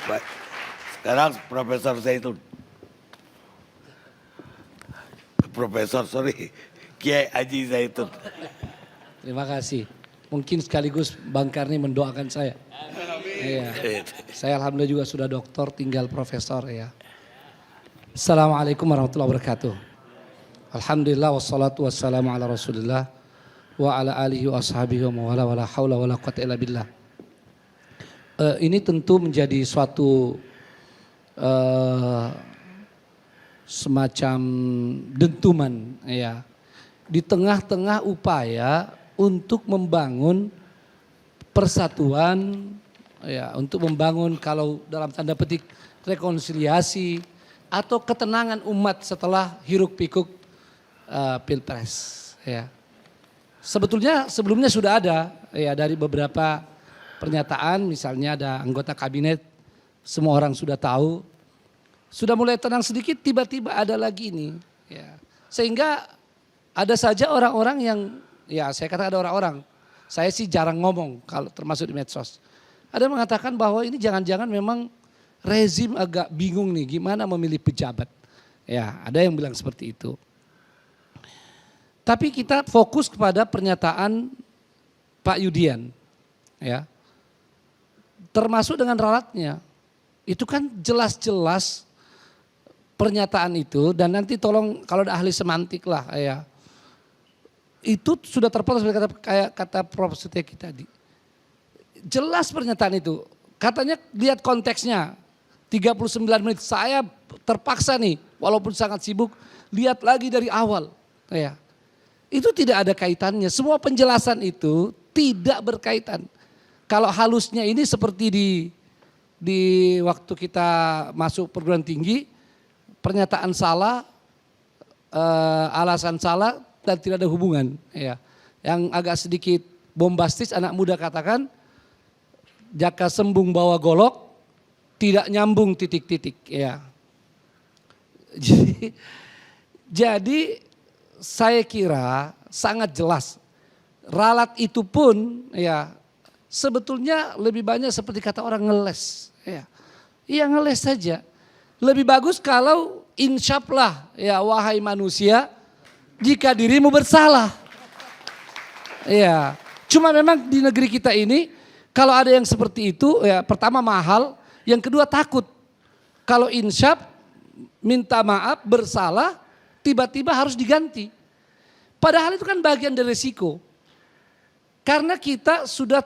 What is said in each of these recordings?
Baik. Sekarang Profesor Zaitun. Profesor, sorry. Kiai Haji Zaitun. Terima kasih. Mungkin sekaligus Bang Karni mendoakan saya. Iya. Saya alhamdulillah juga sudah doktor, tinggal profesor ya. Assalamualaikum warahmatullahi wabarakatuh. Alhamdulillah wassalatu wassalamu ala rasulillah wa ala alihi wa ashabihi wa wala wala hawla wala quwata illa billah. Ini tentu menjadi suatu semacam dentuman ya. Di tengah-tengah upaya untuk membangun persatuan ya, untuk membangun kalau dalam tanda petik rekonsiliasi atau ketenangan umat setelah hiruk pikuk pilpres ya. Sebetulnya sebelumnya sudah ada ya dari beberapa pernyataan, misalnya ada anggota kabinet, semua orang sudah tahu, sudah mulai tenang sedikit, tiba-tiba ada lagi ini ya. Sehingga ada saja orang-orang yang, ya saya katakan ada orang-orang, saya sih jarang ngomong kalau termasuk di medsos. Ada yang mengatakan bahwa ini jangan-jangan memang rezim agak bingung nih gimana memilih pejabat. Ya ada yang bilang seperti itu. Tapi kita fokus kepada pernyataan Pak Yudian. Ya. Termasuk dengan ralatnya. Itu kan jelas-jelas pernyataan itu, dan nanti tolong kalau ada ahli semantik lah ya. Itu sudah terpotong seperti kata Prof. Suteki tadi. Jelas pernyataan itu. Katanya lihat konteksnya. 39 menit saya terpaksa nih walaupun sangat sibuk lihat lagi dari awal. Ya. Itu tidak ada kaitannya. Semua penjelasan itu tidak berkaitan. Kalau halusnya ini seperti di waktu kita masuk perguruan tinggi, pernyataan salah, alasan salah dan tidak ada hubungan. Ya. Yang agak sedikit bombastis anak muda katakan, jaka sembung bawa golok, tidak nyambung titik-titik. Ya. Jadi saya kira sangat jelas. Ralat itu pun ya sebetulnya lebih banyak seperti kata orang ngeles. Ya, iya ngeles saja. Lebih bagus kalau insyaflah ya wahai manusia jika dirimu bersalah. Ya, cuma memang di negeri kita ini kalau ada yang seperti itu ya pertama mahal, yang kedua takut. Kalau insyaf minta maaf bersalah tiba-tiba harus diganti. Padahal itu kan bagian dari risiko. Karena kita sudah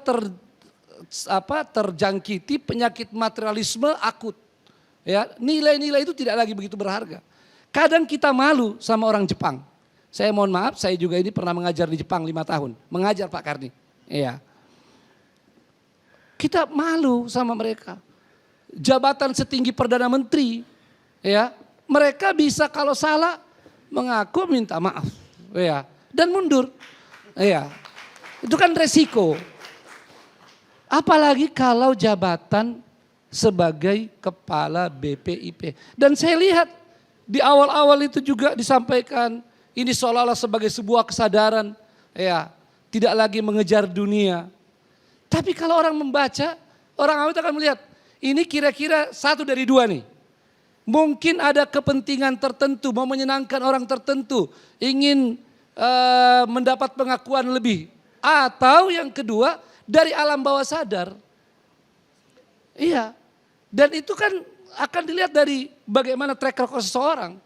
terjangkiti penyakit materialisme akut. Ya, nilai-nilai itu tidak lagi begitu berharga. Kadang kita malu sama orang Jepang. Saya mohon maaf, saya juga ini pernah mengajar di Jepang 5 tahun. Mengajar Pak Karni. Iya. Kita malu sama mereka. Jabatan setinggi Perdana Menteri. Ya, mereka bisa kalau salah mengaku minta maaf. Ya, dan mundur. Ya. Itu kan resiko. Apalagi kalau jabatan sebagai kepala BPIP. Dan saya lihat di awal-awal itu juga disampaikan ini seolah-olah sebagai sebuah kesadaran. Ya, tidak lagi mengejar dunia. Tapi kalau orang membaca, orang awam akan melihat ini kira-kira satu dari dua nih. Mungkin ada kepentingan tertentu, mau menyenangkan orang tertentu, ingin mendapat pengakuan lebih. Atau yang kedua dari alam bawah sadar. Iya. Dan itu kan akan dilihat dari bagaimana track record seseorang.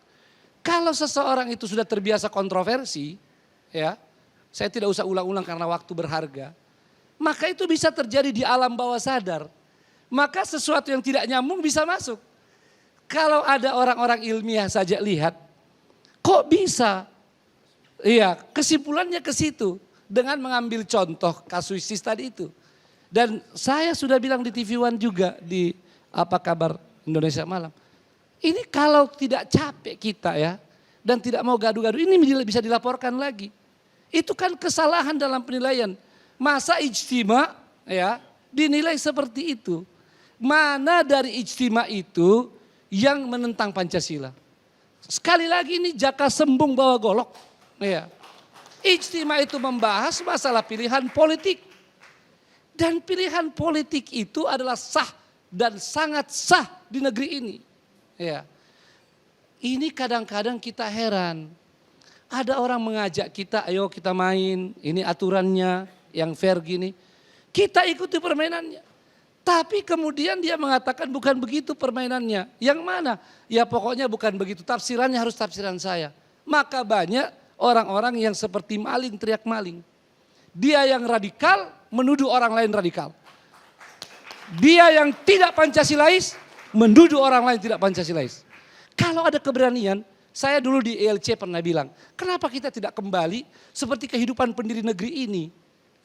Kalau seseorang itu sudah terbiasa kontroversi, ya, saya tidak usah ulang-ulang karena waktu berharga. Maka itu bisa terjadi di alam bawah sadar. Maka sesuatu yang tidak nyambung bisa masuk. Kalau ada orang-orang ilmiah saja lihat, kok bisa? Iya, kesimpulannya ke situ. Dengan mengambil contoh kasuistis tadi itu. Dan saya sudah bilang di TV One juga di Apa Kabar Indonesia Malam. Ini kalau tidak capek kita ya dan tidak mau gaduh-gaduh ini bisa dilaporkan lagi. Itu kan kesalahan dalam penilaian. Masa ijtima ya dinilai seperti itu. Mana dari ijtima itu yang menentang Pancasila? Sekali lagi ini jaka sembung bawa golok. Ya. Ijtima itu membahas masalah pilihan politik. Dan pilihan politik itu adalah sah dan sangat sah di negeri ini. Ya. Ini kadang-kadang kita heran. Ada orang mengajak kita, ayo kita main, ini aturannya yang fair gini. Kita ikuti permainannya. Tapi kemudian dia mengatakan bukan begitu permainannya. Yang mana? Ya pokoknya bukan begitu, tafsirannya harus tafsiran saya. Maka banyak orang-orang yang seperti maling teriak maling. Dia yang radikal menuduh orang lain radikal. Dia yang tidak Pancasilais menuduh orang lain tidak Pancasilais. Kalau ada keberanian, saya dulu di ELC pernah bilang, kenapa kita tidak kembali seperti kehidupan pendiri negeri ini,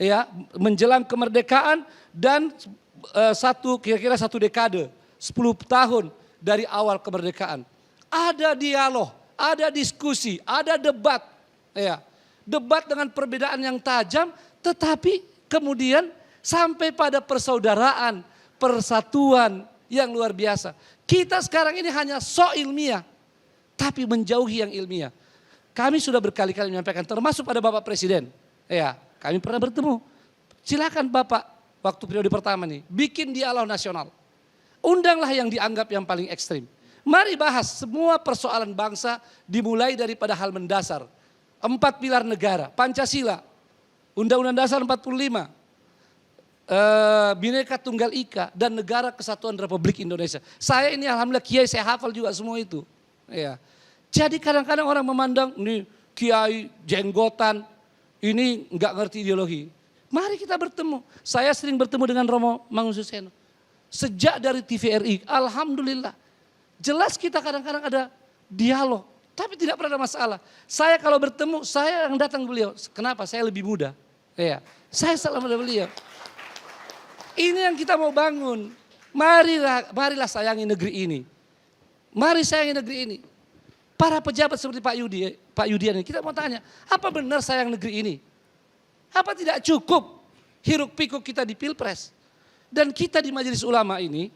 ya, menjelang kemerdekaan dan kira-kira satu dekade, 10 tahun dari awal kemerdekaan. Ada dialog, ada diskusi, ada debat, ya, debat dengan perbedaan yang tajam, tetapi kemudian sampai pada persaudaraan, persatuan yang luar biasa. Kita sekarang ini hanya so ilmiah, tapi menjauhi yang ilmiah. Kami sudah berkali-kali menyampaikan, termasuk pada Bapak Presiden. Ya, kami pernah bertemu. Silakan Bapak, waktu periode pertama nih, bikin dialog nasional. Undanglah yang dianggap yang paling ekstrim. Mari bahas semua persoalan bangsa dimulai daripada hal mendasar. 4 pilar negara, Pancasila, Undang-Undang Dasar 45, Bhinneka Tunggal Ika, dan Negara Kesatuan Republik Indonesia. Saya ini alhamdulillah kiai, saya hafal juga semua itu. Ya. Jadi kadang-kadang orang memandang ini kiai jenggotan, ini nggak ngerti ideologi. Mari kita bertemu. Saya sering bertemu dengan Romo Mangunsuseno. Sejak dari TVRI, alhamdulillah. Jelas kita kadang-kadang ada dialog, tapi tidak pernah ada masalah. Saya kalau bertemu, saya yang datang beliau. Kenapa? Saya lebih muda. Ya, saya selalu ada beliau. Ini yang kita mau bangun. Marilah sayangi negeri ini. Mari sayangi negeri ini. Para pejabat seperti Pak Yudian ini, kita mau tanya, apa benar sayang negeri ini? Apa tidak cukup hiruk pikuk kita di Pilpres? Dan kita di Majelis Ulama ini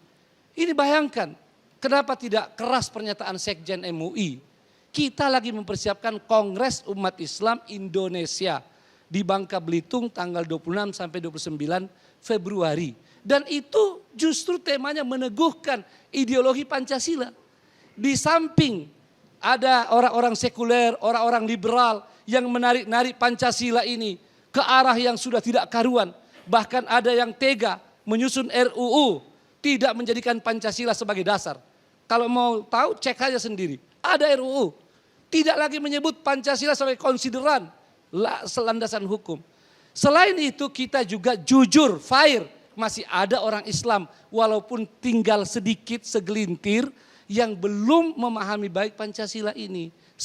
bayangkan, kenapa tidak keras pernyataan Sekjen MUI? Kita lagi mempersiapkan Kongres Umat Islam Indonesia di Bangka Belitung tanggal 26 sampai 29 Februari. Dan itu justru temanya meneguhkan ideologi Pancasila. Di samping ada orang-orang sekuler, orang-orang liberal yang menarik-narik Pancasila ini ke arah yang sudah tidak karuan. Bahkan ada yang tega menyusun RUU tidak menjadikan Pancasila sebagai dasar. Kalau mau tahu cek aja sendiri. Ada RUU. Tidak lagi menyebut Pancasila sebagai konsideran landasan hukum. Selain itu kita juga jujur, fair. Masih ada orang Islam walaupun tinggal sedikit segelintir yang belum memahami baik Pancasila ini.